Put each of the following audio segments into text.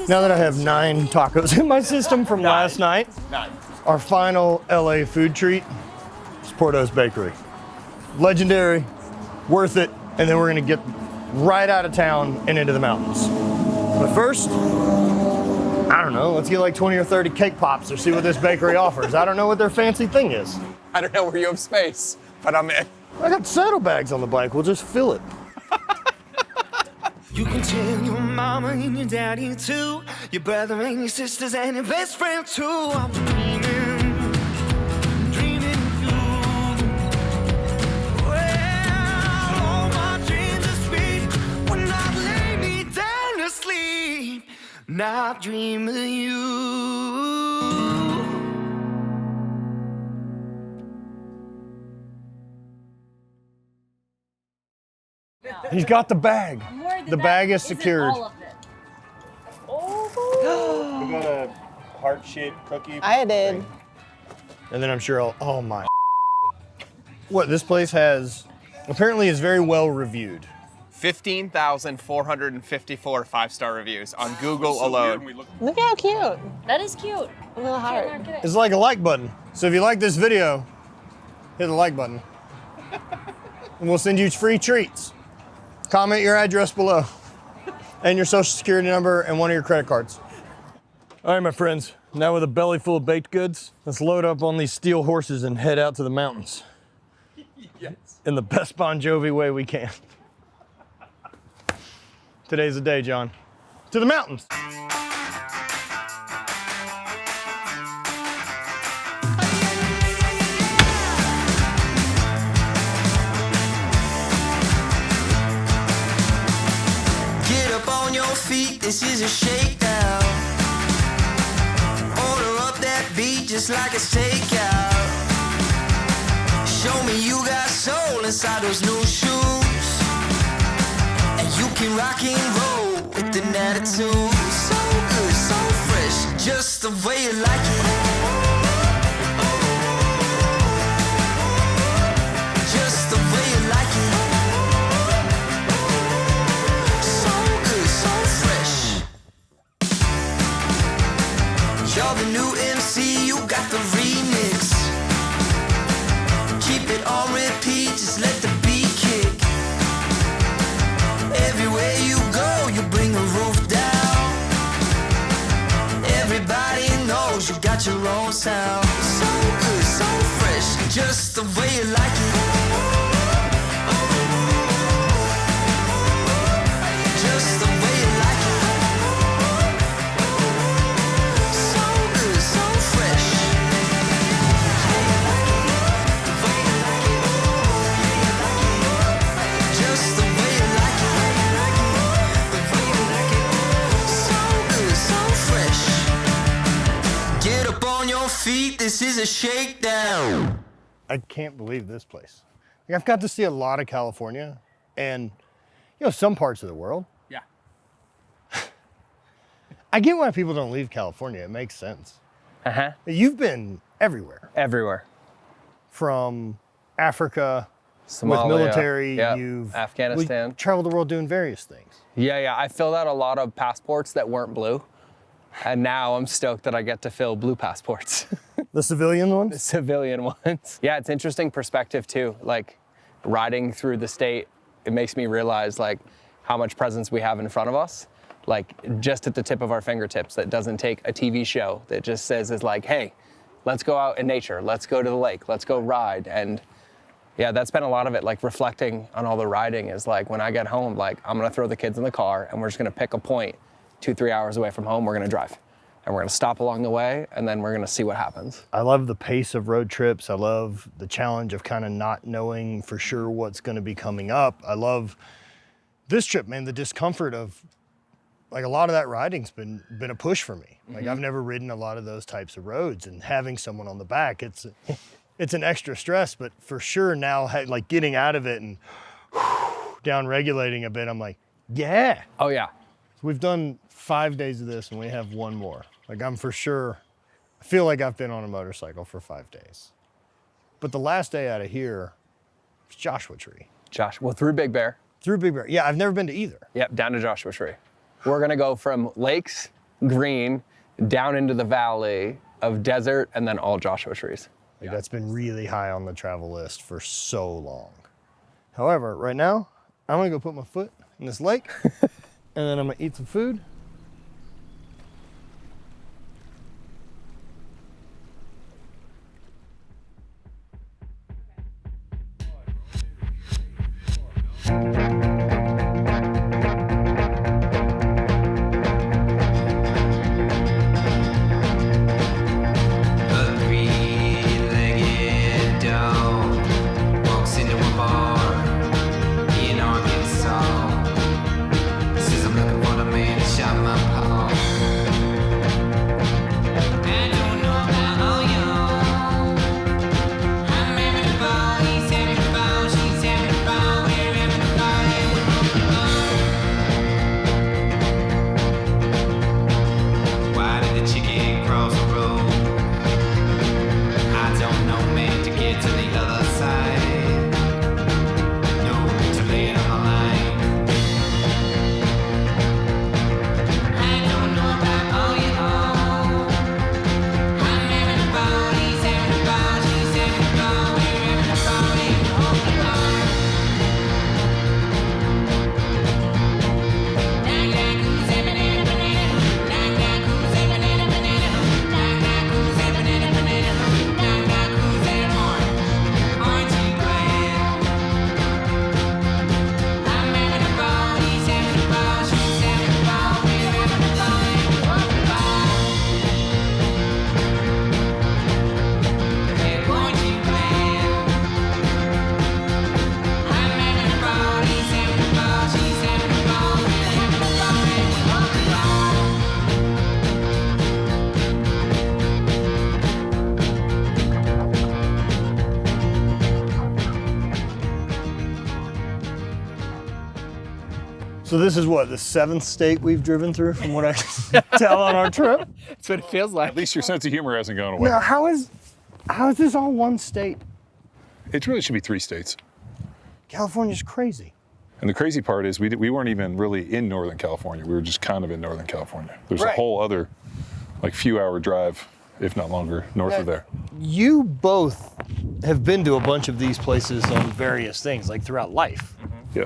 Now that I have 9 tacos in my system from last night, our final LA food treat is Porto's Bakery. Legendary, worth it, and then we're gonna get right out of town and into the mountains. But first, I don't know, let's get like 20 or 30 cake pops or see what this bakery offers. I don't know what their fancy thing is. I don't know where you have space, but I'm in. I got saddlebags on the bike, we'll just fill it. You can tell your mama and your daddy too, your brother and your sisters and your best friend too. I'm dreaming of you. Well, all my dreams are sweet when I lay me down to sleep. Now I dream of you. He's got the bag. The bag is secured. All of it. Oh. We got a heart-shaped cookie. I did. thing. And then I'm sure I'll, oh my. What this place has, apparently is very well reviewed. 15,454 5-star reviews on Google alone. Look how cute. That is cute. A little heart. It's like a like button. So if you like this video, hit the like button. And we'll send you free treats. Comment your address below and your social security number and one of your credit cards. All right, my friends, now with a belly full of baked goods, let's load up on these steel horses and head out to the mountains. Yes. In the best Bon Jovi way we can. Today's the day, John. To the mountains. This is a shakedown. Order up that beat just like a takeout. Show me you got soul inside those new shoes, and you can rock and roll with an attitude. So good, so fresh, just the way you like it. Just the way you like it. You're the new MC, you got the remix. Keep it on repeat, just let the beat kick. Everywhere you go, you bring the roof down. Everybody knows you got your own sound. So good, so fresh, just the way you like it. Just the way you like it. Feet, this is a shakedown. I can't believe this place. Like, I've got to see a lot of California and, you know, some parts of the world. Yeah. I get why people don't leave California. It makes sense. Uh-huh. You've been everywhere. Everywhere. From Africa, Somalia, with military, yeah. you've Afghanistan. Traveled the world doing various things. Yeah. I filled out a lot of passports that weren't blue. And now I'm stoked that I get to fill blue passports. The civilian The ones? civilian ones. Yeah, it's interesting perspective too. Like riding through the state, it makes me realize like how much presence we have in front of us. Like just at the tip of our fingertips, that doesn't take a TV show that just says is like, hey, let's go out in nature. Let's go to the lake. Let's go ride. And yeah, that's been a lot of it. Like reflecting on all the riding is like when I get home, like I'm gonna throw the kids in the car and we're just gonna pick a point 2-3 hours away from home, we're gonna drive. And we're gonna stop along the way, and then we're gonna see what happens. I love the pace of road trips. I love the challenge of kind of not knowing for sure what's gonna be coming up. I love this trip, man, the discomfort of, like a lot of that riding's been a push for me. Like I've never ridden a lot of those types of roads, and having someone on the back, it's an extra stress, but for sure now, like getting out of it and down regulating a bit, I'm like, yeah. Oh yeah. We've done 5 days of this and we have one more. Like I'm for sure, I feel like I've been on a motorcycle for 5 days. But the last day out of here was Joshua Tree. Well, through Big Bear. Through Big Bear. Yeah, I've never been to either. Yep, down to Joshua Tree. We're gonna go from lakes green, down into the valley of desert, and then all Joshua trees. Like that's been really high on the travel list for so long. However, right now, I'm gonna go put my foot in this lake, and then I'm gonna eat some food. A three-legged dog walks into a bar in Arkansas. Says I'm looking for the man that shot my paw. I don't know about all y'all. I'm having a ball, he's having a ball, she's having a ball, we're having a ball, yeah, we're having a ball. Why did the chicken cross the road? I don't know, man, to get to the other side. No, to lay it on the line. I don't know about all y'all. I'm having a ball, he's having a ball, she's having a ball, we're having a ball, yeah, we're having a ball. Knock, knock, who's having a banana? Knock, knock, who's having a banana? Knock, knock, who's having a banana? Knock, knock, who's that orange? Aren't you glad? I'm having a ball, he's having a ball, she's having a ball, we're having a ball, yeah, we're having a ball. Hey, aren't you glad? I'm having a ball, he's having a ball, she's having a ball, we're having a ball, yeah, we're having a ball. So this is what, the 7th state we've driven through from what I can tell on our trip? That's what it feels like. At least your sense of humor hasn't gone away. Now, how is this all one state? It really should be 3 states. California's crazy. And the crazy part is we weren't even really in Northern California. We were just kind of in Northern California. There's Right. a whole other, like, few-hour drive, if not longer, north of there. You both have been to a bunch of these places on various things, like throughout life. Yeah.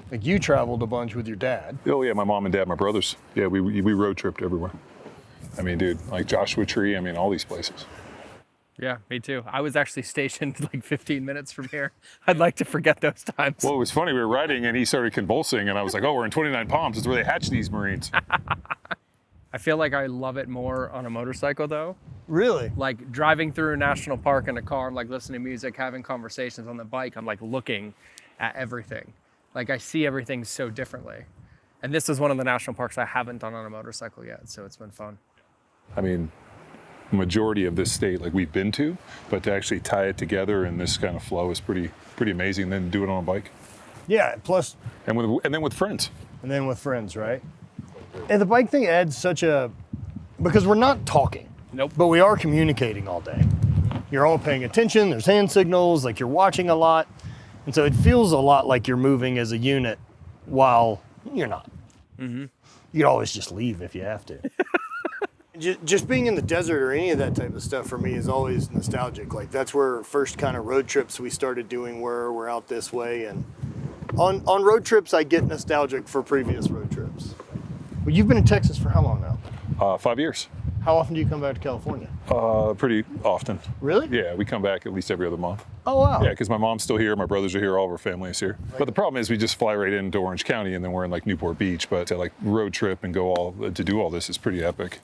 Like you traveled a bunch with your dad. Oh yeah, my mom and dad, my brothers. Yeah, we road tripped everywhere. I mean, dude, like Joshua Tree. I mean, all these places. Yeah, me too. I was actually stationed like 15 minutes from here. I'd like to forget those times. Well, it was funny. We were riding, and he started convulsing, and I was like, "Oh, we're in 29 Palms. It's where they hatch these Marines." I feel like I love it more on a motorcycle though. Really? Like driving through a national park in a car, I'm like listening to music, having conversations. On the bike, I'm like looking at everything. Like I see everything so differently. And this is one of the national parks I haven't done on a motorcycle yet, so it's been fun. I mean, majority of this state, like we've been to, but to actually tie it together in this kind of flow is pretty amazing. Then do it on a bike, Yeah, plus, and then with friends. and then with friends, right? And the bike thing adds such a, because we're not talking. Nope. But we are communicating all day. You're all paying attention, there's hand signals, like you're watching a lot. And so it feels a lot like you're moving as a unit while you're not. Mm-hmm. You'd always just leave if you have to. Just being in the desert or any of that type of stuff for me is always nostalgic. Like that's where first kind of road trips we started doing were. We're out this way, and on road trips I get nostalgic for previous road trips. Well, you've been in Texas for how long now? 5 years. How often do you come back to California? Pretty often. Really? Yeah, we come back at least every other month. Oh wow. Yeah, because my mom's still here, my brothers are here, all of our family is here. But the problem is we just fly right into Orange County, and then we're in like Newport Beach. But to like road trip and to do all this is pretty epic.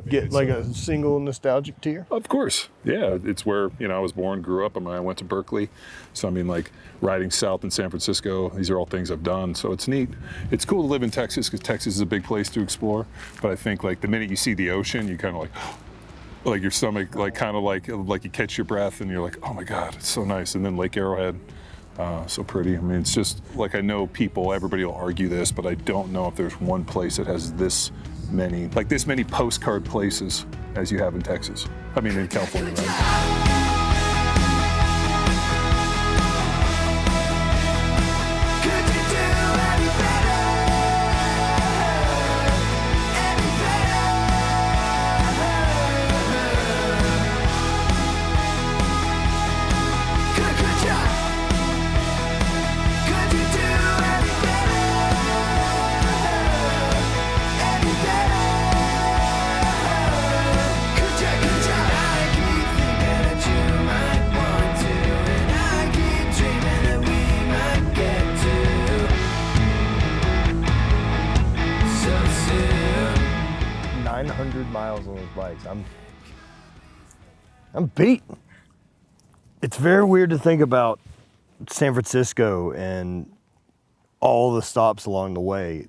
Get like a single nostalgic tear? Of course. Yeah, it's where, I was born, grew up. I mean, I went to Berkeley. So, I mean, like riding south in San Francisco, these are all things I've done. So it's neat. It's cool to live in Texas because Texas is a big place to explore. But I think like the minute you see the ocean, you kind of like your stomach, like kind of like you catch your breath and you're like, oh my God, it's so nice. And then Lake Arrowhead, so pretty. I mean, it's just like, I know everybody will argue this, but I don't know if there's one place that has this many postcard places as you have in Texas. I mean, in California, right? Could you do any better? Any better? length bikes. I'm beat. It's very weird to think about San Francisco and all the stops along the way.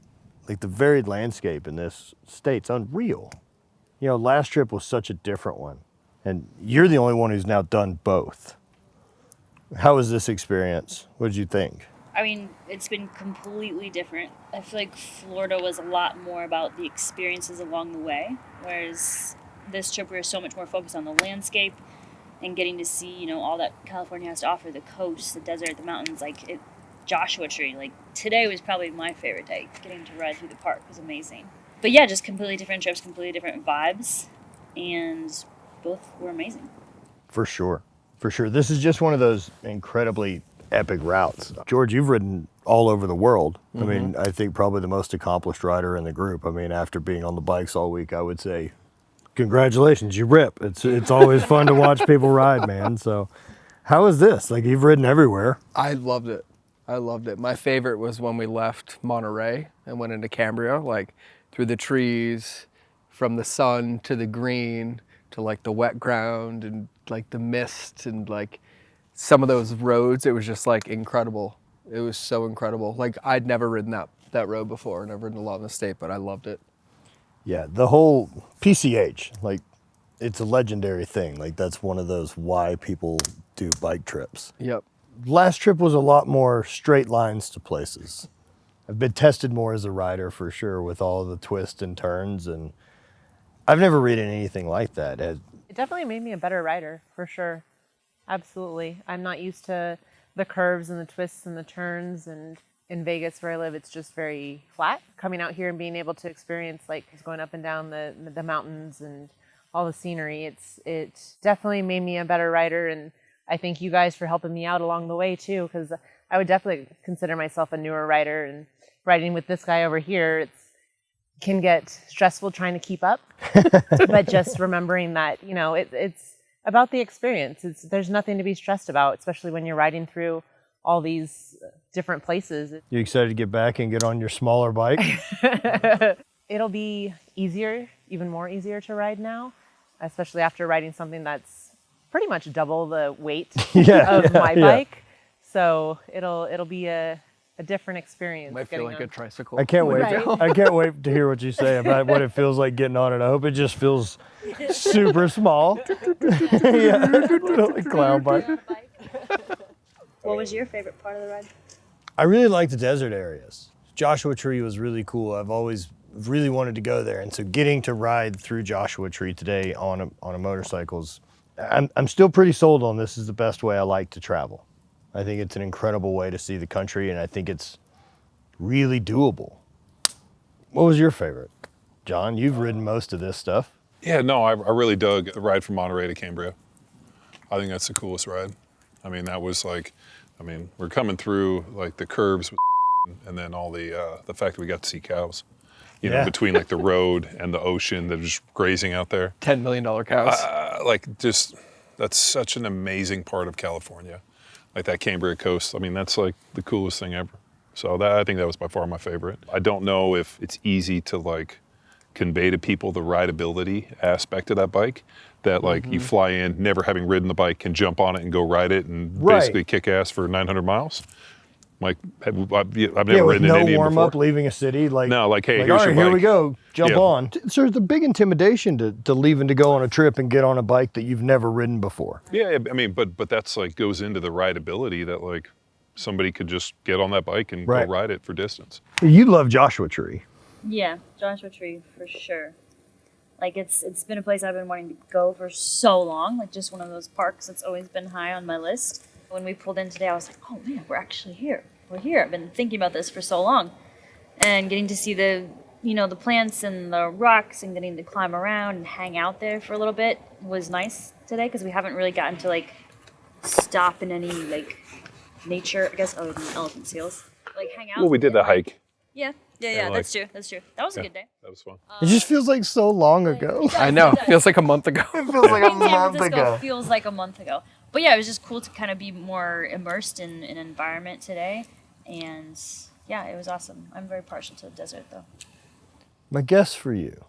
Like the varied landscape in this state's unreal. You know, last trip was such a different one. And you're the only one who's now done both. How was this experience? What did you think? I mean, it's been completely different. I feel like Florida was a lot more about the experiences along the way, whereas this trip we were so much more focused on the landscape and getting to see, you know, all that California has to offer, the coast, the desert, the mountains, Joshua Tree. Like, today was probably my favorite day. Getting to ride through the park was amazing. But yeah, just completely different trips, completely different vibes, and both were amazing. For sure. For sure. This is just one of those incredibly epic routes. George, you've ridden all over the world. I mean, I think probably the most accomplished rider in the group. I mean, after being on the bikes all week, I would say, congratulations, you rip. It's always fun to watch people ride, man. So how is this? Like, you've ridden everywhere. I loved it. I loved it. My favorite was when we left Monterey and went into Cambria, like through the trees, from the sun to the green to like the wet ground and like the mist and like some of those roads. It was just like incredible. It was so incredible. Like, I'd never ridden that road before, never ridden a lot in the state, but I loved it. Yeah, the whole PCH, like, it's a legendary thing. Like, that's one of those why people do bike trips. Yep. Last trip was a lot more straight lines to places. I've been tested more as a rider for sure with all the twists and turns, and I've never ridden anything like that. It definitely made me a better rider, for sure. Absolutely. I'm not used to the curves and the twists and the turns, and in Vegas where I live, it's just very flat. Coming out here and being able to experience like going up and down the mountains and all the scenery, it definitely made me a better rider, and I thank you guys for helping me out along the way too, because I would definitely consider myself a newer rider, and riding with this guy over here, it can get stressful trying to keep up, but just remembering that, you know, it's about the experience. There's nothing to be stressed about, especially when you're riding through all these different places. You excited to get back and get on your smaller bike? It'll be easier, even more easier to ride now, especially after riding something that's pretty much double the weight of my bike. So it'll be a different experience. Might feel like a tricycle. I can't wait. Right. I can't wait to hear what you say about what it feels like getting on it. I hope it just feels super small. Yeah, like clown bike. What was your favorite part of the ride? I really like the desert areas. Joshua Tree was really cool. I've always really wanted to go there, and so getting to ride through Joshua Tree today on a motorcycle is, I'm still pretty sold on this is the best way I like to travel. I think it's an incredible way to see the country, and I think it's really doable. What was your favorite? John, you've ridden most of this stuff. Yeah, no, I really dug the ride from Monterey to Cambria. I think that's the coolest ride. I mean, that was like, we're coming through like the curves and then all the fact that we got to see cows, you know, between like the road and the ocean that are just grazing out there. $10 million cows. That's such an amazing part of California. Like that Cambria coast, I mean, that's like the coolest thing ever. So I think that was by far my favorite. I don't know if it's easy to like convey to people the rideability aspect of that bike, that like you fly in, never having ridden the bike, can jump on it and go ride it and basically kick ass for 900 miles. Like, I've never ridden an Indian warm before. up, leaving a city. Like, no, like, hey, like, here's all right, your bike. here we go, jump on. So there's a big intimidation to leaving to go on a trip and get on a bike that you've never ridden before. Yeah, I mean, but that's like goes into the rideability that like somebody could just get on that bike and go ride it for distance. You love Joshua Tree. Yeah, Joshua Tree for sure. Like it's been a place I've been wanting to go for so long. Like just one of those parks that's always been high on my list. When we pulled in today, I was like, oh man, we're actually here. We're here. I've been thinking about this for so long, and getting to see the plants and the rocks and getting to climb around and hang out there for a little bit was nice today, because we haven't really gotten to like stop in any like nature, I guess, other than elephant seals. Like hang out. Well, we did the hike. Yeah, that's true. That was a good day. That was fun. It just feels like so long ago. I know. Feels like a month ago. It feels like a San month Francisco ago. feels like a month ago. But yeah, it was just cool to kind of be more immersed in an environment today. And yeah, it was awesome. I'm very partial to the desert though. My guess for you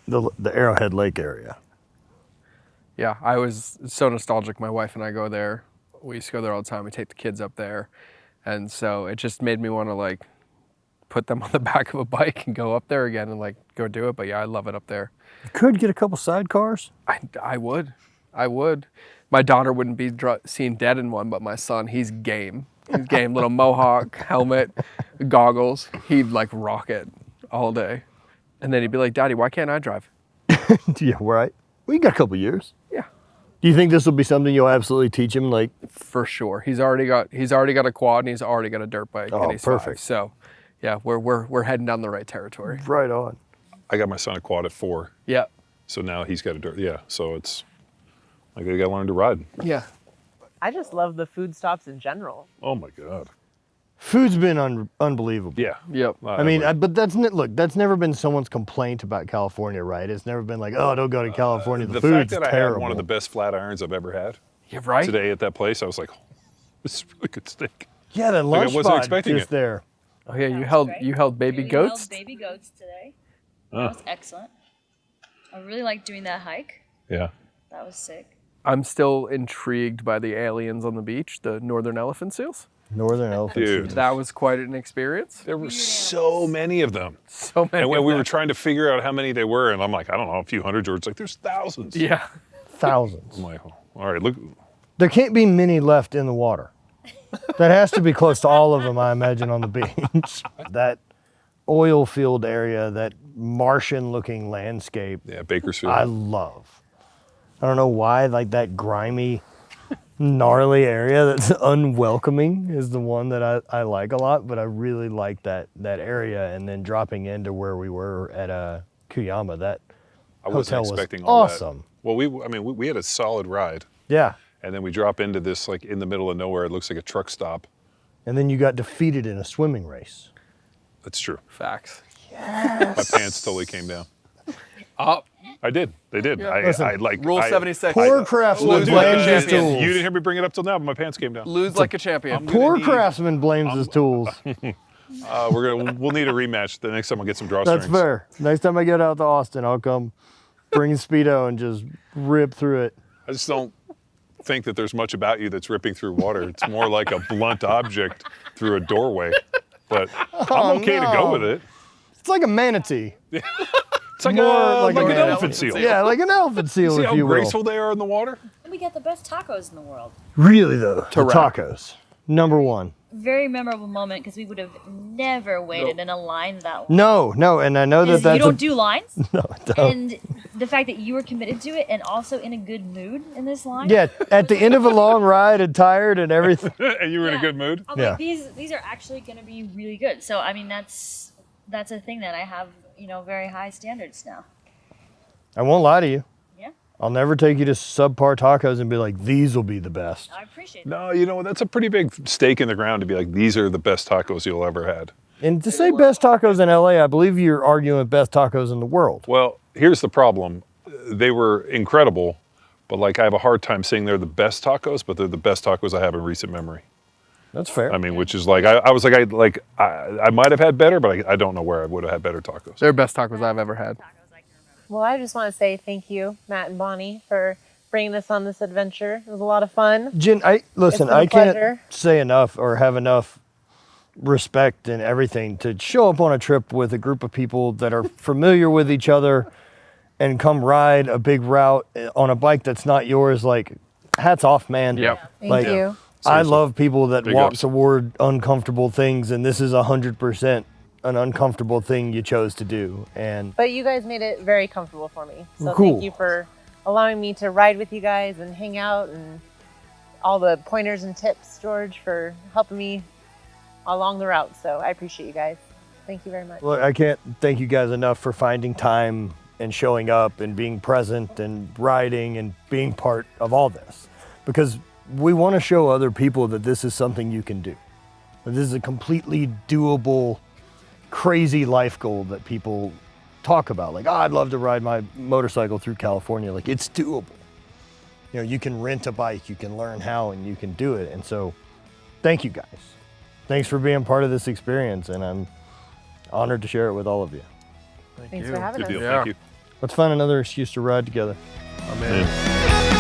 the Arrowhead Lake area. Yeah, I was so nostalgic. My wife and I go there. We used to go there all the time. We take the kids up there. And so it just made me want to like put them on the back of a bike and go up there again and like go do it. But yeah, I love it up there. You could get a couple sidecars. I would. My daughter wouldn't be seen dead in one, but my son, he's game. He's game. Little mohawk, helmet, goggles. He'd like rock it all day. And then he'd be like, Daddy, why can't I drive? Yeah, right. Well, you got a couple years. Yeah. Do you think this will be something you'll absolutely teach him? Like, for sure. He's already got a quad and he's already got a dirt bike. Oh, and he's perfect. 5. So yeah, we're heading down the right territory. right on. I got my son a quad at 4. Yeah. So now he's got a dirt. Yeah. So it's like I got to learn to ride. Yeah. I just love the food stops in general. Oh my God. Food's been unbelievable. Yeah. Yep. I mean, but that's never been someone's complaint about California, right? It's never been like, oh, don't go to California. The the food's fact that terrible. I had one of the best flat irons I've ever had Yeah, right? today at that place, I was like, oh, this is really good steak. Yeah, that Like, I lunch wasn't spot expecting just it. there. Oh yeah, That you was held great. baby We goats? held baby goats today. Oh. That was excellent. I really liked doing that hike. Yeah. That was sick. I'm still intrigued by the aliens on the beach, the northern elephant seals. Northern elephant. Dude. seals. That was quite an experience. There were so many of them. So many. And when of we them. were trying to figure out how many they were, and I'm like, I don't know, a few hundred. George's like, there's thousands. Yeah. Thousands. I'm like, oh, all right, look. There can't be many left in the water. That has to be close to all of them, I imagine, on the beach. That oil field area, that Martian-looking landscape, Yeah, Bakersfield. I love. I don't know why, like that grimy, gnarly area that's unwelcoming is the one that I like a lot, but I really like that area. And then dropping into where we were at Kuyama, that I wasn't hotel was expecting all awesome. that. Well, we had a solid ride, Yeah. and then we drop into this like in the middle of nowhere. It looks like a truck stop. And then you got defeated in a swimming race. That's true. Facts. My pants totally came down. Up. I did. They did. Listen, I like Rule I- 76. Poor craftsman Lose Dude, like a blames his champion. tools. you didn't hear me bring it up till now, but my pants came down. Lose like a champion. Poor need- craftsman blames his tools. We'll need a rematch the next time I get some That's drawstrings. fair. Next time I get out to Austin, I'll come bring Speedo and just rip through it. I just don't think that there's much about you that's ripping through water. It's more like a blunt object through a doorway. But I'm okay to go no. with it. It's like a manatee. It's like, More like like an an elephant seal. Yeah, like an elephant seal, See if how you will. graceful they are in the water? And we got the best tacos in the world. Really though, the wrap. tacos, number one. Very memorable moment because we would have never waited in a line that long. No, and I know that Because that's you don't do lines. no, don't. And the fact that you were committed to it and also in a good mood in this line. Yeah, at the end of a long ride and tired and everything. And you were in a good mood? I'm Yeah. like, these are actually going to be really good. So I mean, that's a thing that I have, very high standards now. I won't lie to you. Yeah, I'll never take you to subpar tacos and be like, these will be the best. I appreciate that. No, that's a pretty big stake in the ground to be like, these are the best tacos you'll ever had. And to say best tacos in LA, I believe you're arguing best tacos in the world. Well, here's the problem. They were incredible, but like I have a hard time saying they're the best tacos, but they're the best tacos I have in recent memory. That's fair. I mean, which is like, I was like, I might have had better, but I don't know where I would have had better tacos. They're the best tacos I've ever had. Well, I just want to say thank you, Matt and Bonnie, for bringing us on this adventure. It was a lot of fun. Jen, listen, been a I can't pleasure. say enough or have enough respect and everything to show up on a trip with a group of people that are familiar with each other and come ride a big route on a bike that's not yours. Like, hats off, man. Yep. Thank Like, you. I Seriously. love people that Big walk ups. toward uncomfortable things, and this is 100% an uncomfortable thing you chose to do. And But you guys made it very comfortable for me. So Cool. thank you for allowing me to ride with you guys and hang out, and all the pointers and tips, George, for helping me along the route. So I appreciate you guys. Thank you very much. look, I can't thank you guys enough for finding time and showing up and being present and riding and being part of all this, because we want to show other people that this is something you can do. That this is a completely doable, crazy life goal that people talk about. Like, I'd love to ride my motorcycle through California. Like, it's doable. You can rent a bike, you can learn how, and you can do it. And so, thank you guys. Thanks for being part of this experience, and I'm honored to share it with all of you. Thanks for having Good us. deal. Yeah. Thank you. Let's find another excuse to ride together. I'm in.